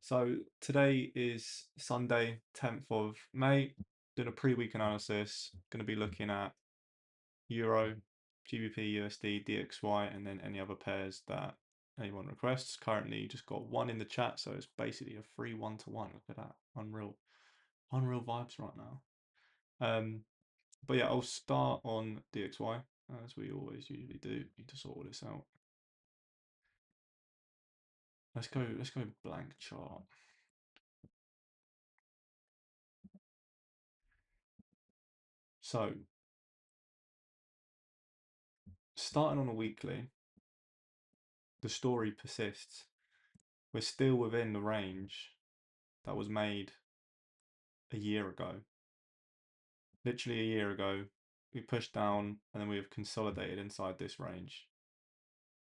So today is Sunday, 10th of May. Doing a pre-week analysis. Going to be looking at Euro, GBPUSD, DXY, and then any other pairs that anyone requests. Currently, just got one in the chat, so it's basically a free 1-to-1. Look at that, unreal vibes right now. But yeah, I'll start on DXY as we always usually do. Need to sort all this out. Let's go blank chart. So starting on a weekly, the story persists. We're still within the range that was made a year ago. Literally a year ago, we pushed down and then we have consolidated inside this range.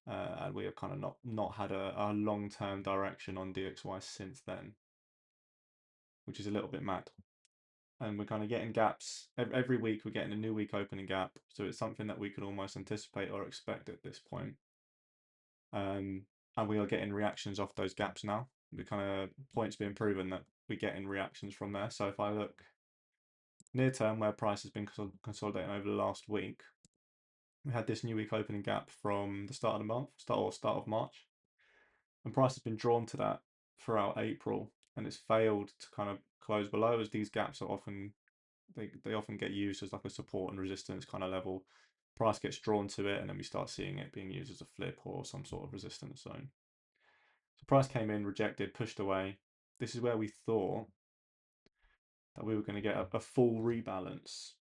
And we have kind of not had a long-term direction on DXY since then, which is a little bit mad. And we're kind of getting gaps. Every week we're getting a new week opening gap. So it's something that we could almost anticipate or expect at this point. And we are getting reactions off those gaps now. The kind of points being proven that we're getting reactions from there. So if I look near term, where price has been consolidating over the last week, we had this new week opening gap from the start of the month, start of March, and price has been drawn to that throughout April, and it's failed to kind of close below, as these gaps are often they often get used as like a support and resistance kind of level. Price gets drawn to it, and then we start seeing it being used as a flip or some sort of resistance zone. So price came in, rejected, pushed away. This is where we thought that we were going to get a full rebalance.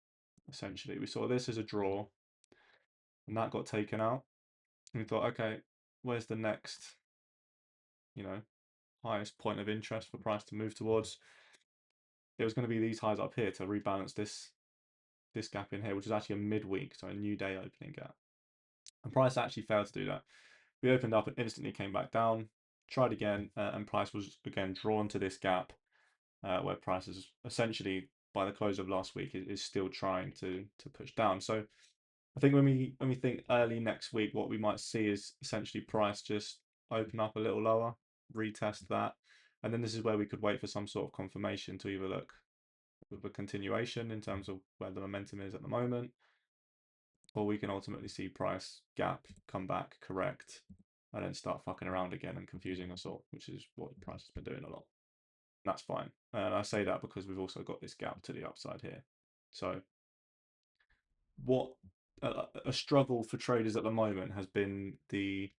Essentially, we saw this as a draw, and that got taken out. And we thought, okay, where's the next, highest point of interest for price to move towards? It was going to be these highs up here to rebalance this gap in here, which is actually a midweek, so a new day opening gap. And price actually failed to do that. We opened up and instantly came back down, tried again, and price was again drawn to this gap, where price is essentially, by the close of last week, is still trying to push down. So I think when we think early next week, what we might see is essentially price just open up a little lower, retest that, and then this is where we could wait for some sort of confirmation to either look with a continuation in terms of where the momentum is at the moment, or we can ultimately see price gap, come back, correct, and then start fucking around again and confusing us all, which is what the price has been doing a lot. That's fine. And I say that because we've also got this gap to the upside here. So what a struggle for traders at the moment has been the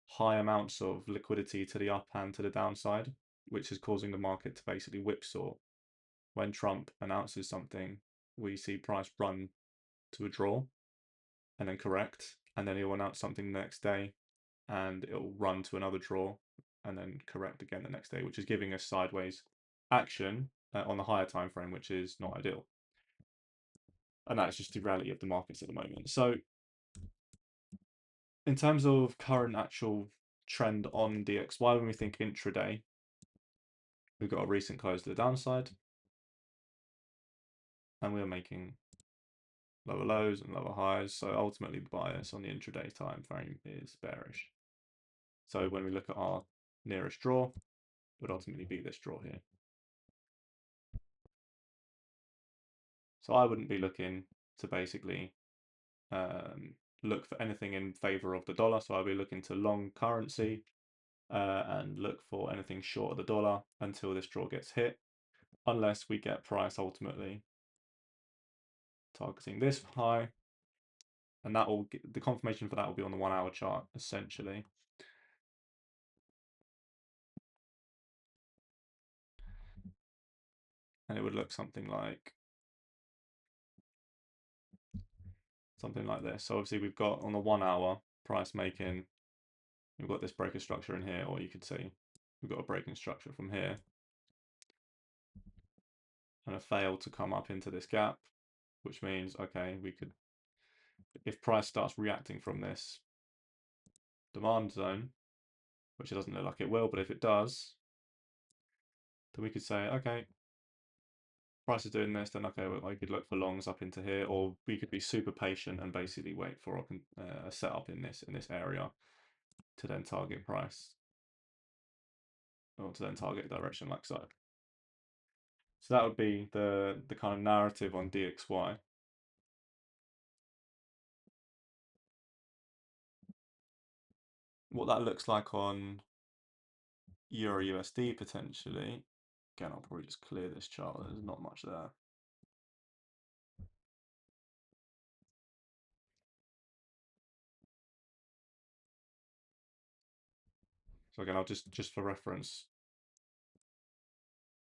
high amounts of liquidity to the up and to the downside, which is causing the market to basically whipsaw. When Trump announces something, we see price run to a draw and then correct, and then he'll announce something the next day and it'll run to another draw and then correct again the next day, which is giving us sideways action on the higher time frame, which is not ideal. And that's just the reality of the markets at the moment. So in terms of current actual trend on DXY, when we think intraday, we've got a recent close to the downside, and we're making lower lows and lower highs. So ultimately, the bias on the intraday time frame is bearish. So when we look at our nearest draw, it would ultimately be this draw here. So I wouldn't be looking to basically look for anything in favor of the dollar. So I'll be looking to long currency and look for anything short of the dollar until this draw gets hit, unless we get price ultimately targeting this high, and that will get, the confirmation for that will be on the 1 hour chart essentially. And it would look something like this. So obviously we've got on the 1 hour price making, we've got this breaker structure in here, or you could say we've got a breaking structure from here and a fail to come up into this gap, which means, okay, we could, if price starts reacting from this demand zone, which it doesn't look like it will, but if it does, then we could say, okay, price is doing this, then okay, well, I could look for longs up into here, or we could be super patient and basically wait for a setup in this area to then target price. or to then target direction like so. So that would be the kind of narrative on DXY. What that looks like on EURUSD potentially. Again, I'll probably just clear this chart. There's not much there. So again, I'll just for reference,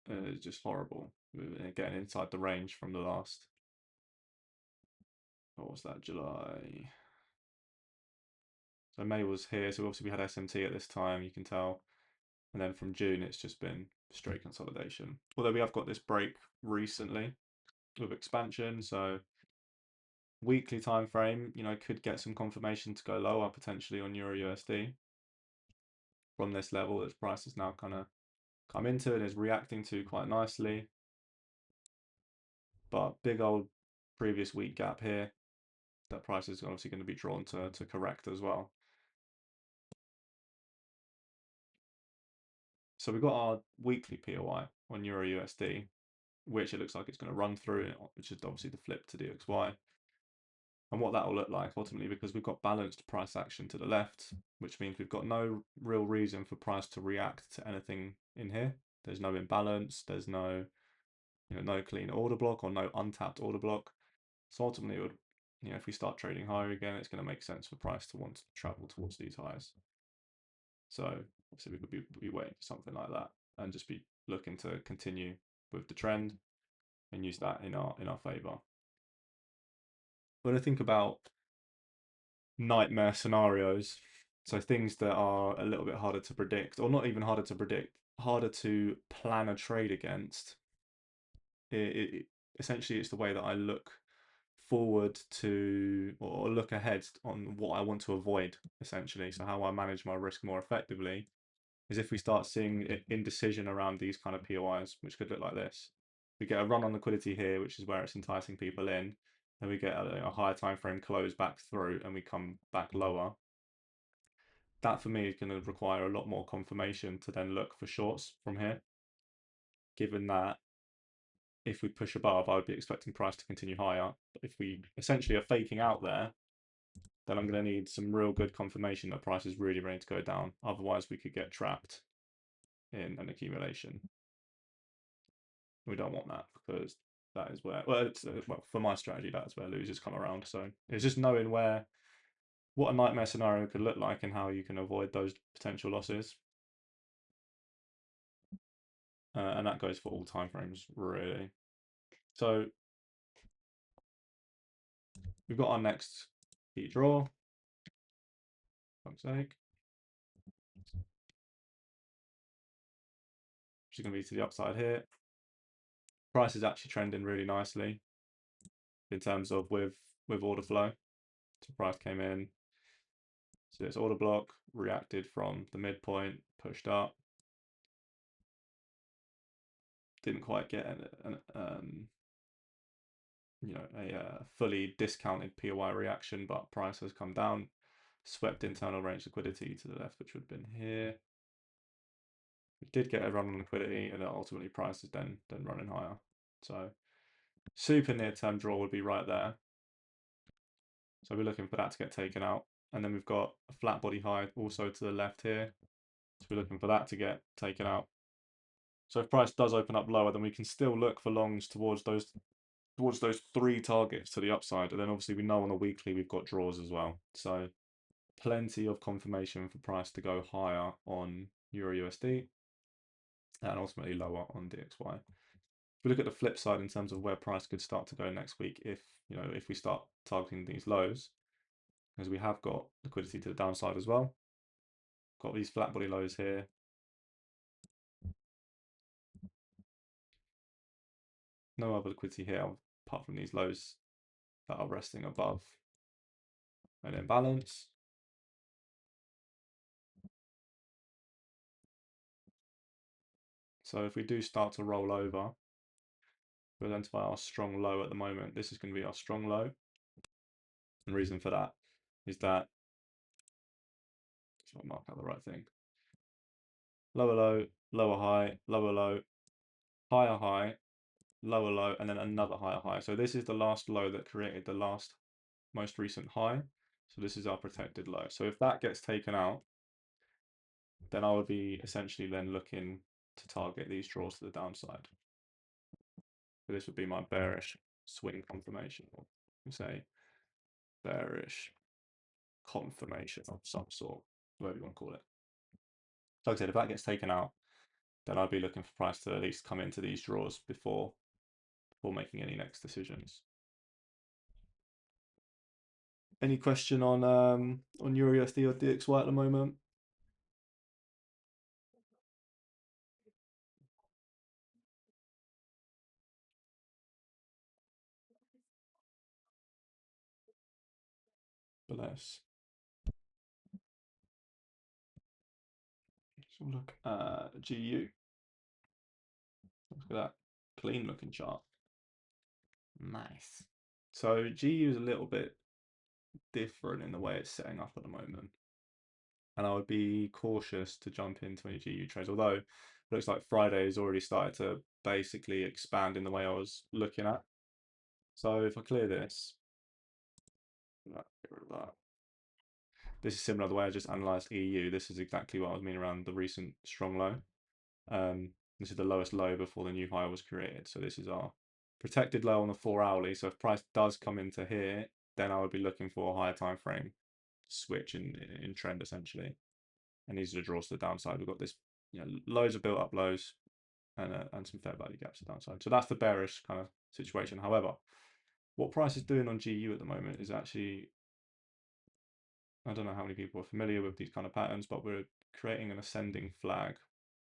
it's just horrible. Getting inside the range from the last. What was that? July. So May was here. So obviously we had SMT at this time. You can tell. And then from June, it's just been straight consolidation. Although we have got this break recently with expansion, so weekly time frame, could get some confirmation to go lower potentially on Euro USD from this level that price has now kind of come into and is reacting to quite nicely. But big old previous week gap here, that price is obviously going to be drawn to correct as well. So we've got our weekly POI on Euro USD, which it looks like it's going to run through, which is obviously the flip to DXY. And what that will look like ultimately, because we've got balanced price action to the left, which means we've got no real reason for price to react to anything in here. There's no imbalance, there's no, no clean order block or no untapped order block. So ultimately, it would, if we start trading higher again, it's going to make sense for price to want to travel towards these highs. So obviously we could be waiting for something like that and just be looking to continue with the trend and use that in our favor. When I think about nightmare scenarios, so things that are a little bit harder to predict, or not even harder to predict, harder to plan a trade against, essentially it's the way that I look forward to or look ahead on what I want to avoid, essentially. So how I manage my risk more effectively is if we start seeing indecision around these kind of POIs, which could look like this. We get a run on liquidity here, which is where it's enticing people in. Then we get a higher time frame close back through and we come back lower. That for me is going to require a lot more confirmation to then look for shorts from here. Given that if we push above, I would be expecting price to continue higher. But if we essentially are faking out there, then I'm going to need some real good confirmation that price is really ready to go down. Otherwise, we could get trapped in an accumulation. We don't want that because that is where, well, for my strategy, that's where losers come around. So it's just knowing what a nightmare scenario could look like and how you can avoid those potential losses. And that goes for all time frames, really. So we've got our next key draw. Fuck's sake. Which is going to be to the upside here. Price is actually trending really nicely in terms of with order flow. So price came in. So this order block reacted from the midpoint, pushed up. Didn't quite get a fully discounted POI reaction, but price has come down, swept internal range liquidity to the left, which would have been here. We did get a run on liquidity, and then ultimately price is then running higher. So super near term draw would be right there. So we're looking for that to get taken out. And then we've got a flat body high also to the left here. So we're looking for that to get taken out. So if price does open up lower, then we can still look for longs towards those three targets to the upside. And then obviously we know on the weekly we've got draws as well. So plenty of confirmation for price to go higher on EURUSD and ultimately lower on DXY. If we look at the flip side in terms of where price could start to go next week, if we start targeting these lows, because we have got liquidity to the downside as well. Got these flat body lows here. No other liquidity here apart from these lows that are resting above an imbalance. So if we do start to roll over, we identify our strong low at the moment. This is going to be our strong low. And the reason for that is that, so I'll mark out the right thing. lower low, lower high, lower low, higher high, lower low, and then another higher high. So this is the last low that created the last most recent high. So this is our protected low. So if that gets taken out, then I would be essentially then looking to target these draws to the downside. So this would be my bearish swing confirmation, or say bearish confirmation of some sort, whatever you want to call it. So like I said, if that gets taken out, then I'd be looking for price to at least come into these draws before making any next decisions. Any question on EURUSD or DXY at the moment? Bless. So look at GU. Look at that clean looking chart. Nice. So GU is a little bit different in the way it's setting up at the moment. And I would be cautious to jump into any GU trades, although it looks like Friday has already started to basically expand in the way I was looking at. So if I clear this, get rid of that. This is similar to the way I just analysed EU. This is exactly what I was meaning around the recent strong low. This is the lowest low before the new high was created. So this is our protected low on the 4 hourly. So if price does come into here, then I would be looking for a higher time frame switch in trend essentially. And these are the draws to the downside. We've got this, loads of built up lows and some fair value gaps to the downside. So that's the bearish kind of situation. However, what price is doing on GU at the moment is actually, I don't know how many people are familiar with these kind of patterns, but we're creating an ascending flag.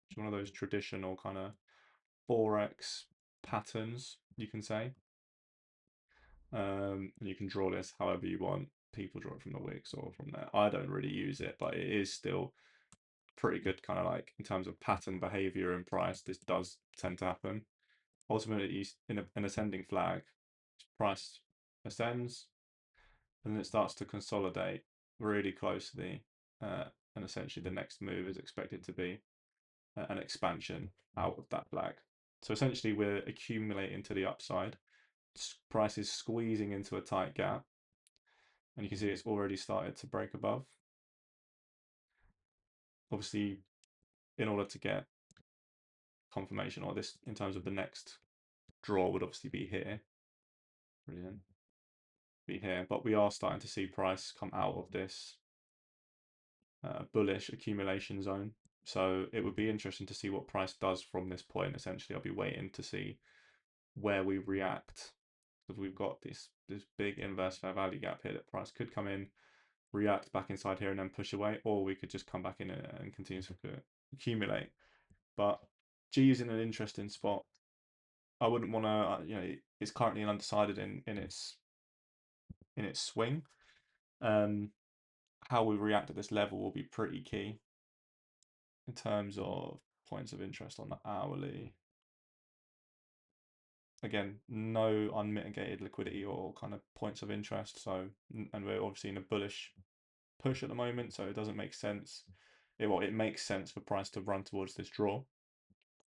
It's one of those traditional kind of Forex patterns, you can say. And you can draw this however you want. People draw it from the wicks or from there. I don't really use it, but it is still pretty good kind of like in terms of pattern behavior and price. This does tend to happen. Ultimately, in an ascending flag, price ascends and then it starts to consolidate really closely. And essentially the next move is expected to be an expansion out of that flag. So essentially we're accumulating to the upside. Price is squeezing into a tight gap. And you can see it's already started to break above. Obviously, in order to get confirmation, or this in terms of the next draw would obviously be here. Brilliant. Be here. But we are starting to see price come out of this bullish accumulation zone. So it would be interesting to see what price does from this point. Essentially, I'll be waiting to see where we react, because we've got this big inverse fair value gap here that price could come in, react back inside here and then push away, or we could just come back in and continue to accumulate. But G is in an interesting spot. I wouldn't want to, it's currently undecided in its swing. How we react at this level will be pretty key in terms of points of interest on the hourly. Again, no unmitigated liquidity or kind of points of interest. So, and we're obviously in a bullish push at the moment, so it doesn't make sense. It makes sense for price to run towards this draw.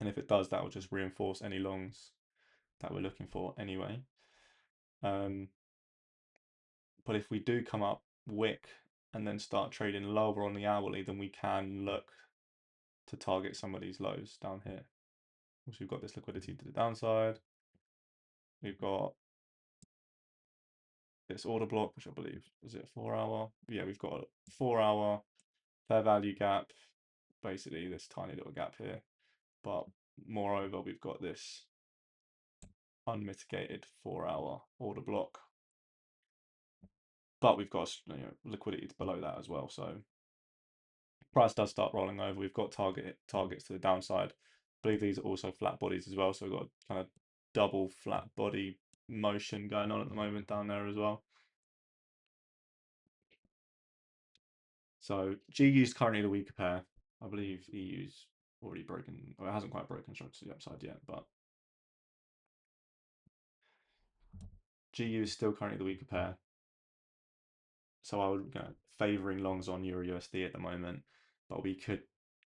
And if it does, that will just reinforce any longs that we're looking for anyway. But if we do come up wick and then start trading lower on the hourly, then we can look to target some of these lows down here. So we've got this liquidity to the downside. We've got this order block, which I believe is it 4 hour. Yeah, we've got a 4 hour fair value gap, basically this tiny little gap here. But moreover, we've got this unmitigated 4 hour order block. But we've got liquidity below that as well. So price does start rolling over. We've got targets to the downside. I believe these are also flat bodies as well. So we've got kind of double flat body motion going on at the moment down there as well. So GU is currently the weaker pair. I believe EU's already broken, or it hasn't quite broken structure to the upside yet, but GU is still currently the weaker pair. So I would favouring longs on EURUSD at the moment, but we could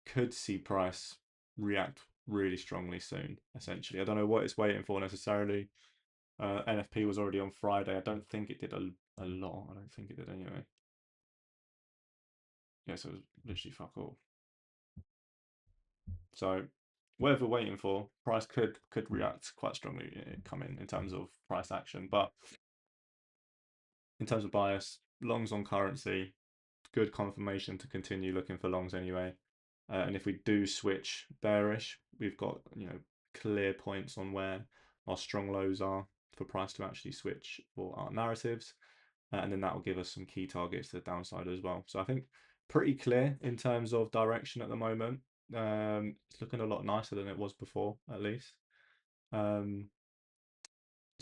could see price react really strongly soon, essentially. I don't know what it's waiting for necessarily. NFP was already on Friday. I don't think it did a lot. I don't think it did anyway. Yeah, so it was literally fuck all. So whatever we're waiting for, price could react quite strongly, come in terms of price action. But in terms of bias, longs on currency, good confirmation to continue looking for longs anyway. And if we do switch bearish, we've got clear points on where our strong lows are for price to actually switch for our narratives, and then that will give us some key targets to the downside as well. So I think pretty clear in terms of direction at the moment. It's looking a lot nicer than it was before, at least. So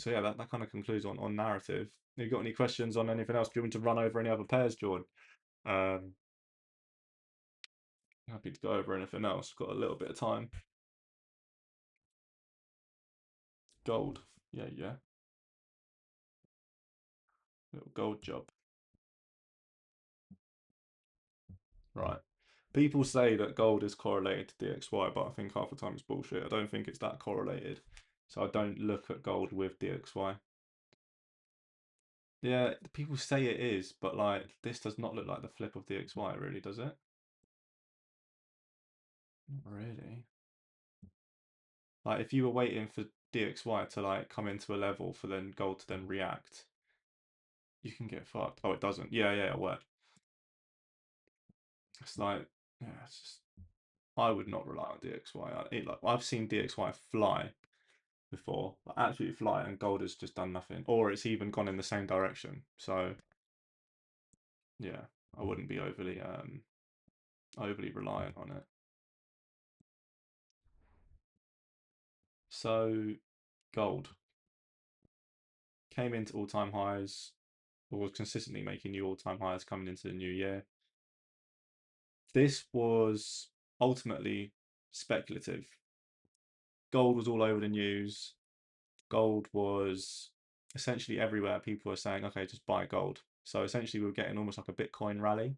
yeah, that kind of concludes on narrative. Have you got any questions on anything else? Do you want to run over any other pairs, Jordan? Happy to go over anything else. Got a little bit of time. Gold. Yeah. Little gold job. Right. People say that gold is correlated to DXY, but I think half the time it's bullshit. I don't think it's that correlated. So I don't look at gold with DXY. Yeah, people say it is, but like this does not look like the flip of DXY, really, does it? Not really. Like if you were waiting for DXY to like come into a level for then gold to then react, you can get fucked. Oh, it doesn't. Yeah, it worked. It's like, yeah, it's just, I would not rely on DXY. Like I've seen DXY fly before, absolutely fly, and gold has just done nothing, or it's even gone in the same direction. So yeah, I wouldn't be overly reliant on it. So gold came into all-time highs, or was consistently making new all-time highs coming into the new year. This was ultimately speculative. Gold was all over the news. Gold was essentially everywhere. People were saying, okay, just buy gold. So essentially, we were getting almost like a Bitcoin rally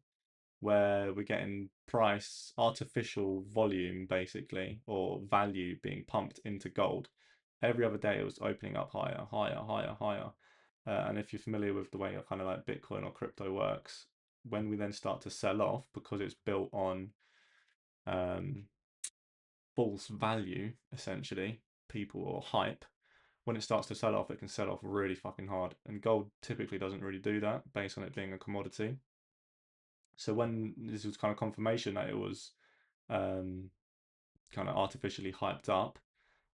where we're getting price, artificial volume, basically, or value being pumped into gold. Every other day, it was opening up higher, higher, higher, higher. And if you're familiar with the way kind of like Bitcoin or crypto works, when we then start to sell off because it's built on false value, essentially, people or hype, when it starts to sell off, it can sell off really fucking hard. And gold typically doesn't really do that based on it being a commodity. So when this was kind of confirmation that it was kind of artificially hyped up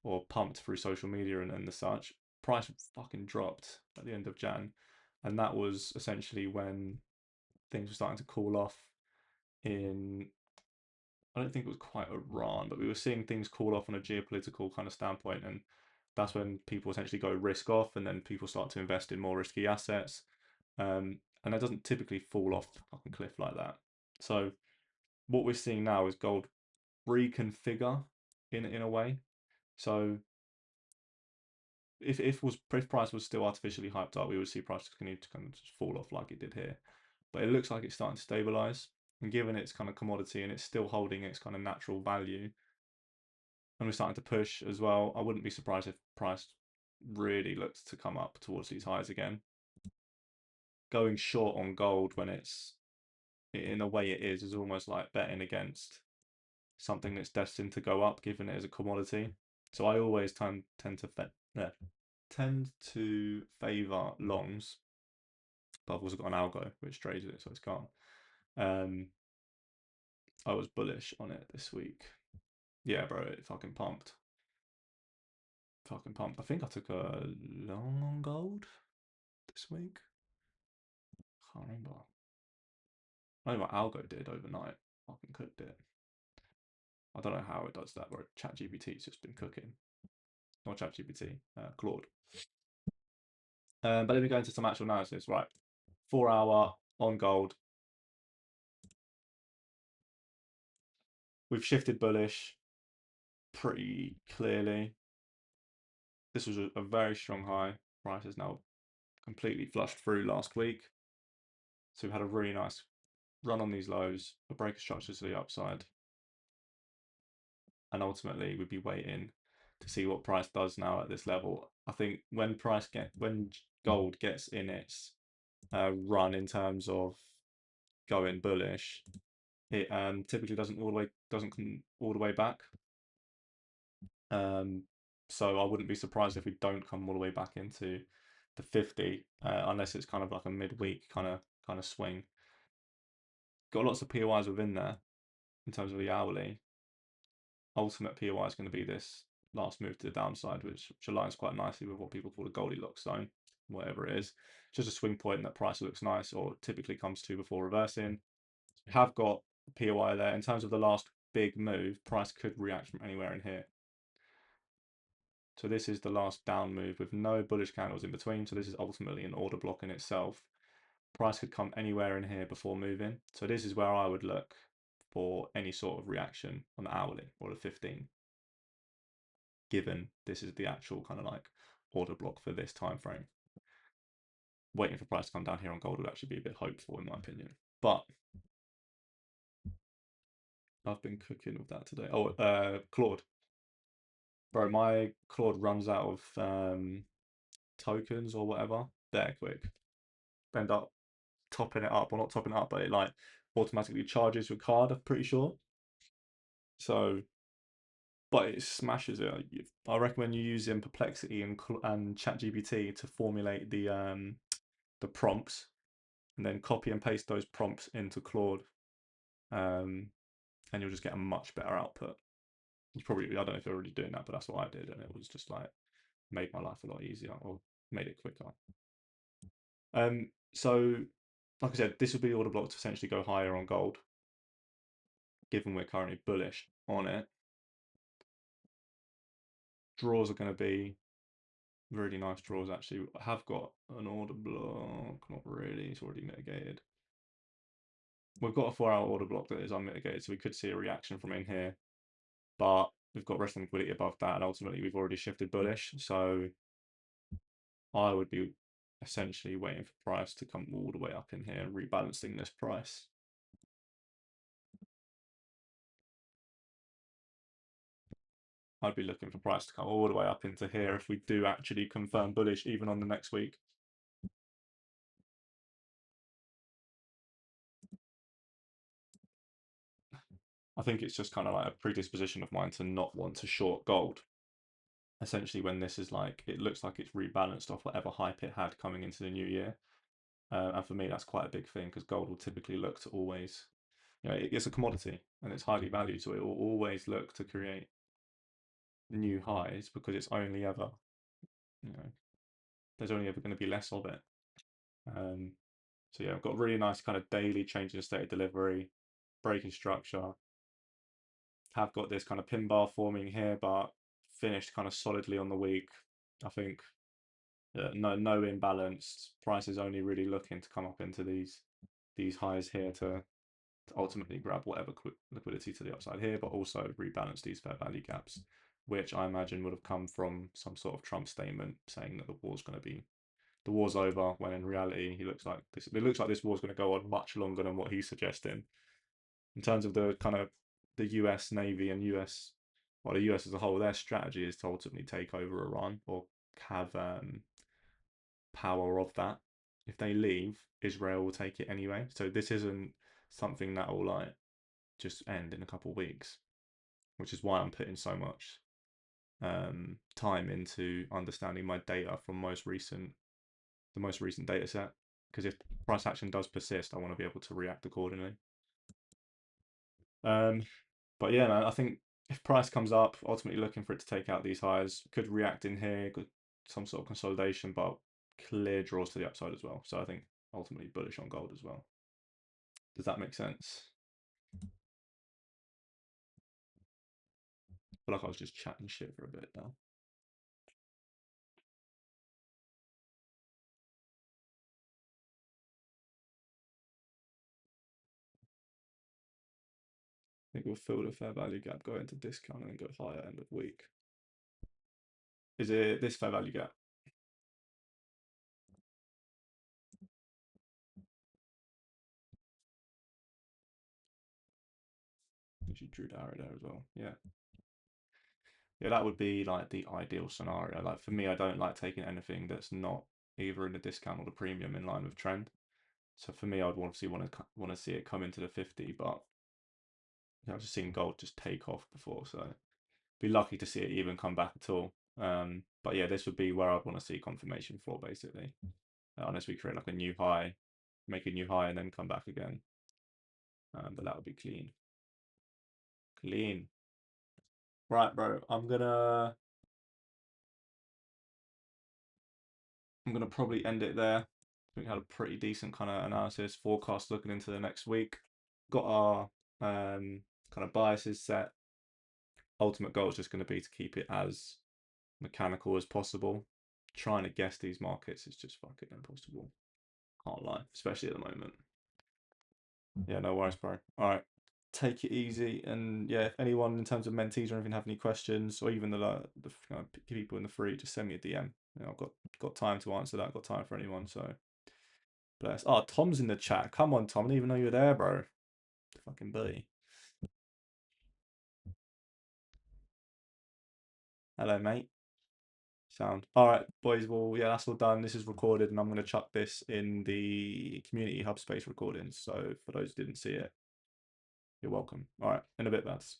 or pumped through social media and the such, price fucking dropped at the end of Jan. And that was essentially when things were starting to cool off in, I don't think it was quite Iran, but we were seeing things cool off on a geopolitical kind of standpoint. And that's when people essentially go risk off, and then people start to invest in more risky assets. And that doesn't typically fall off the fucking cliff like that. So what we're seeing now is gold reconfigure in a way. So if price was still artificially hyped up, we would see prices continue to kind of just fall off like it did here. But it looks like it's starting to stabilize. And given its kind of commodity and it's still holding its kind of natural value, and we're starting to push as well, I wouldn't be surprised if price really looked to come up towards these highs again. Going short on gold when it's in a way it is almost like betting against something that's destined to go up, given it as a commodity. So I always tend to favour longs, but I've also got an algo which trades it, so it's gone. I was bullish on it this week. Yeah, bro, it fucking pumped. Fucking pumped. I think I took a long on gold this week. Can't remember. I know what algo did overnight. Fucking cooked it. I don't know how it does that, where ChatGPT's just been cooking. Not ChatGPT, Claude. But let me go into some actual analysis. Right, 4 hour on gold. We've shifted bullish pretty clearly. This was a very strong high. Price is now completely flushed through last week. So we've had a really nice run on these lows, a break of structures to the upside. and ultimately we'd be waiting to see what price does now at this level. I think when gold gets in its run in terms of going bullish, it typically doesn't come all the way back. So I wouldn't be surprised if we don't come all the way back into the 50, unless it's kind of like a midweek kind of swing. Got lots of POIs within there in terms of the hourly. Ultimate POI is going to be this last move to the downside, which aligns quite nicely with what people call the Goldilocks zone, whatever it is. Just a swing point that price looks nice or typically comes to before reversing. We have got POI there. In terms of the last big move, price could react from anywhere in here. So this is the last down move with no bullish candles in between. So this is ultimately an order block in itself. Price could come anywhere in here before moving. So this is where I would look for any sort of reaction on the hourly or the 15, given this is the actual kind of like order block for this time frame. Waiting for price to come down here on gold would actually be a bit hopeful in my opinion. But I've been cooking with that today. Oh, Claude. Bro, my Claude runs out of tokens or whatever. There quick. End up topping it up, or not topping it up, but it like automatically charges your card, I'm pretty sure. So, but it smashes it. I recommend you using Perplexity and ChatGPT to formulate the prompts, and then copy and paste those prompts into Claude, and you'll just get a much better output. You probably, I don't know if you're already doing that, but that's what I did, and it was just like made my life a lot easier or made it quicker. So like I said, this would be the order block to essentially go higher on gold, given we're currently bullish on it. Draws are going to be really nice draws, actually. I have got an order block, not really, it's already mitigated. We've got a 4-hour order block that is unmitigated, so we could see a reaction from in here, but we've got resting liquidity above that, and ultimately we've already shifted bullish, so I would be essentially waiting for price to come all the way up in here and rebalancing this price. I'd be looking for price to come all the way up into here if we do actually confirm bullish even on the next week. I think it's just kind of like a predisposition of mine to not want to short gold. Essentially, when this is like, it looks like it's rebalanced off whatever hype it had coming into the new year. And for me, that's quite a big thing because gold will typically look to always, it's a commodity and it's highly valued. So it will always look to create new highs because it's only ever, there's only ever going to be less of it. So yeah, I've got really nice kind of daily change in state of delivery, breaking structure. Have got this kind of pin bar forming here, but finished kind of solidly on the week. I think no imbalanced. Price is only really looking to come up into these highs here to ultimately grab whatever liquidity to the upside here, but also rebalance these fair value gaps, which I imagine would have come from some sort of Trump statement saying that the war's over, when in reality it looks like this war's going to go on much longer than what he's suggesting. In terms of the kind of the US Navy and the US as a whole, their strategy is to ultimately take over Iran or have power of that. If they leave, Israel will take it anyway. So this isn't something that will like just end in a couple of weeks, which is why I'm putting so much time into understanding my data from the most recent data set. Because if price action does persist, I want to be able to react accordingly. But yeah, man, I think if price comes up, ultimately looking for it to take out these highs, could react in here, could some sort of consolidation, but clear draws to the upside as well. So I think ultimately bullish on gold as well. Does that make sense? I feel like I was just chatting shit for a bit now. I think we'll fill the fair value gap, go into discount, and then go higher end of week. Is it this fair value gap? You drew the arrow there as well. Yeah. Yeah, that would be like the ideal scenario. Like for me, I don't like taking anything that's not either in the discount or the premium in line with trend. So for me, I'd obviously want to see it come into the 50, but I've just seen gold just take off before, so be lucky to see it even come back at all. But yeah, this would be where I'd want to see confirmation for basically, unless we create like a new high, make a new high, and then come back again. But that would be clean. Clean. Right, bro. I'm gonna probably end it there. I think we had a pretty decent kind of analysis forecast looking into the next week. Got our kind of biases set. Ultimate goal is just going to be to keep it as mechanical as possible. Trying to guess these markets is just fucking impossible. Can't lie, especially at the moment. Yeah, no worries, bro. All right, take it easy, and yeah, if anyone in terms of mentees or anything have any questions, or even the people in the free, just send me a DM. I've got time to answer that. Got time for anyone. So bless. Oh, Tom's in the chat. Come on, Tom. I didn't even know you were there, bro. Fucking buddy. Hello, mate. Sound. All right, boys. Well, yeah, that's all done. This is recorded, and I'm going to chuck this in the community hub space recordings. So for those who didn't see it, you're welcome. All right, in a bit, lads.